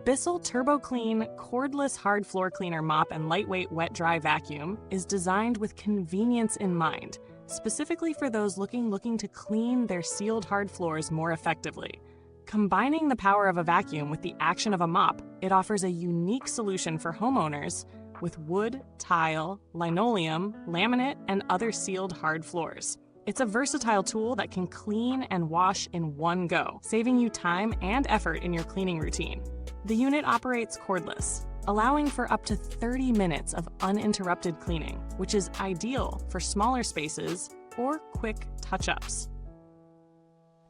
Bissell TurboClean Cordless Hard Floor Cleaner Mop and Lightweight Wet-Dry Vacuum is designed with convenience in mind, specifically for those looking to clean their sealed hard floors more effectively. Combining the power of a vacuum with the action of a mop, it offers a unique solution for homeowners with wood, tile, linoleum, laminate, and other sealed hard floors. It's a versatile tool that can clean and wash in one go, saving you time and effort in your cleaning routine. The unit operates cordless, allowing for up to 30 minutes of uninterrupted cleaning, which is ideal for smaller spaces or quick touch-ups.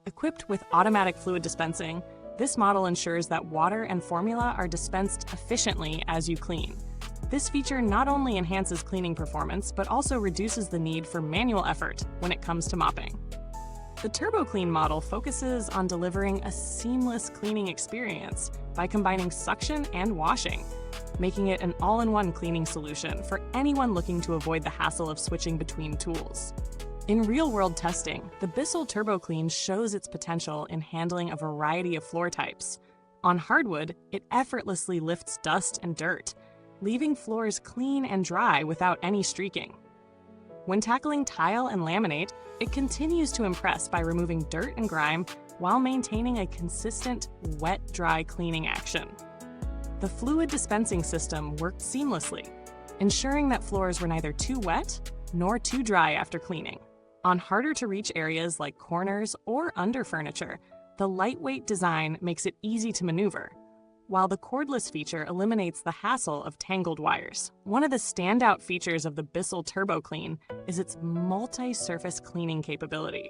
Equipped with automatic fluid dispensing, this model ensures that water and formula are dispensed efficiently as you clean. This feature not only enhances cleaning performance, but also reduces the need for manual effort when it comes to mopping. The TurboClean model focuses on delivering a seamless cleaning experience by combining suction and washing, making it an all-in-one cleaning solution for anyone looking to avoid the hassle of switching between tools. In real-world testing, the Bissell TurboClean shows its potential in handling a variety of floor types. On hardwood, it effortlessly lifts dust and dirt, leaving floors clean and dry without any streaking. When tackling tile and laminate, it continues to impress by removing dirt and grime while maintaining a consistent wet-dry cleaning action. The fluid dispensing system worked seamlessly, ensuring that floors were neither too wet nor too dry after cleaning. On harder-to-reach areas like corners or under furniture, the lightweight design makes it easy to maneuver, while the cordless feature eliminates the hassle of tangled wires. One of the standout features of the Bissell TurboClean is its multi-surface cleaning capability.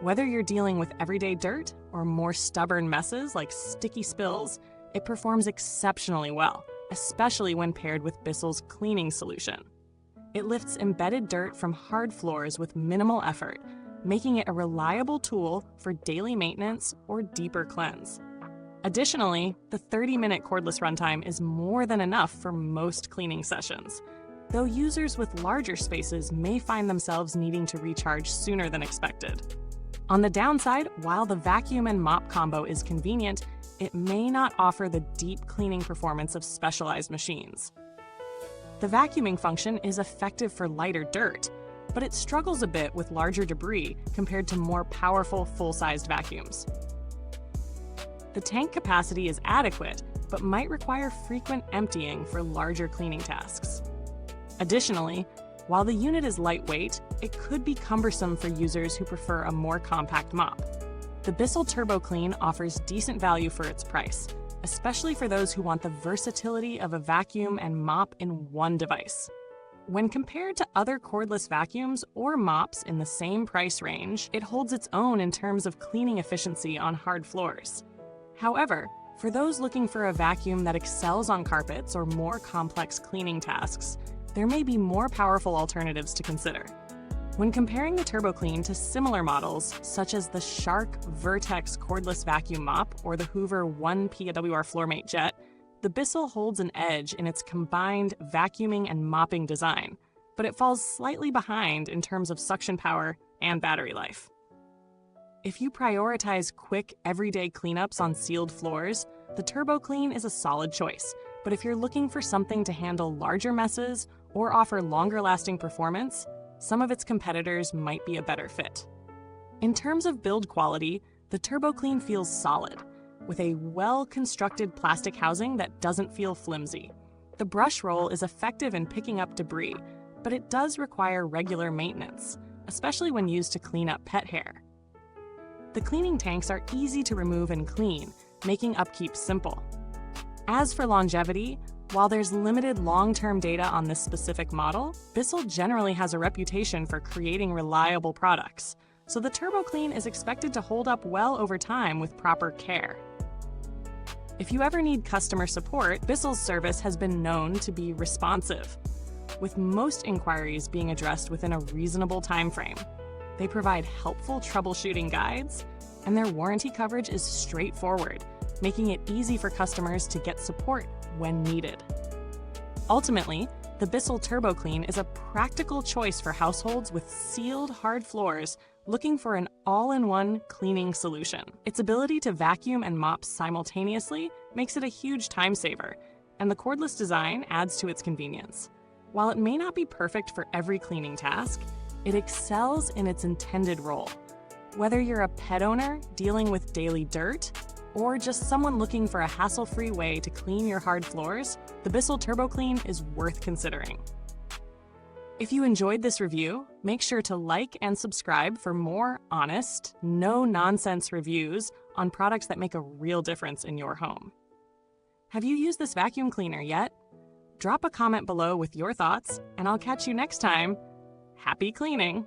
Whether you're dealing with everyday dirt or more stubborn messes like sticky spills, it performs exceptionally well, especially when paired with Bissell's cleaning solution. It lifts embedded dirt from hard floors with minimal effort, making it a reliable tool for daily maintenance or deeper cleanse. Additionally, the 30-minute cordless runtime is more than enough for most cleaning sessions, though users with larger spaces may find themselves needing to recharge sooner than expected. On the downside, while the vacuum and mop combo is convenient, it may not offer the deep cleaning performance of specialized machines. The vacuuming function is effective for lighter dirt, but it struggles a bit with larger debris compared to more powerful full-sized vacuums. The tank capacity is adequate, but might require frequent emptying for larger cleaning tasks. Additionally, while the unit is lightweight, it could be cumbersome for users who prefer a more compact mop. The Bissell TurboClean offers decent value for its price, especially for those who want the versatility of a vacuum and mop in one device. When compared to other cordless vacuums or mops in the same price range, it holds its own in terms of cleaning efficiency on hard floors. However, for those looking for a vacuum that excels on carpets or more complex cleaning tasks, there may be more powerful alternatives to consider. When comparing the TurboClean to similar models, such as the Shark Vertex cordless vacuum mop or the Hoover 1 PWR FloorMate Jet, the Bissell holds an edge in its combined vacuuming and mopping design, but it falls slightly behind in terms of suction power and battery life. If you prioritize quick, everyday cleanups on sealed floors, the TurboClean is a solid choice. But if you're looking for something to handle larger messes or offer longer-lasting performance, some of its competitors might be a better fit. In terms of build quality, the TurboClean feels solid, with a well-constructed plastic housing that doesn't feel flimsy. The brush roll is effective in picking up debris, but it does require regular maintenance, especially when used to clean up pet hair. The cleaning tanks are easy to remove and clean, making upkeep simple. As for longevity, while there's limited long-term data on this specific model, Bissell generally has a reputation for creating reliable products, so the TurboClean is expected to hold up well over time with proper care. If you ever need customer support, Bissell's service has been known to be responsive, with most inquiries being addressed within a reasonable time frame. They provide helpful troubleshooting guides, and their warranty coverage is straightforward, making it easy for customers to get support when needed. Ultimately, the Bissell TurboClean is a practical choice for households with sealed hard floors looking for an all-in-one cleaning solution. Its ability to vacuum and mop simultaneously makes it a huge time saver, and the cordless design adds to its convenience. While it may not be perfect for every cleaning task, it excels in its intended role. Whether you're a pet owner dealing with daily dirt, or just someone looking for a hassle-free way to clean your hard floors, the Bissell TurboClean is worth considering. If you enjoyed this review, make sure to like and subscribe for more honest, no-nonsense reviews on products that make a real difference in your home. Have you used this vacuum cleaner yet? Drop a comment below with your thoughts, and I'll catch you next time. Happy cleaning!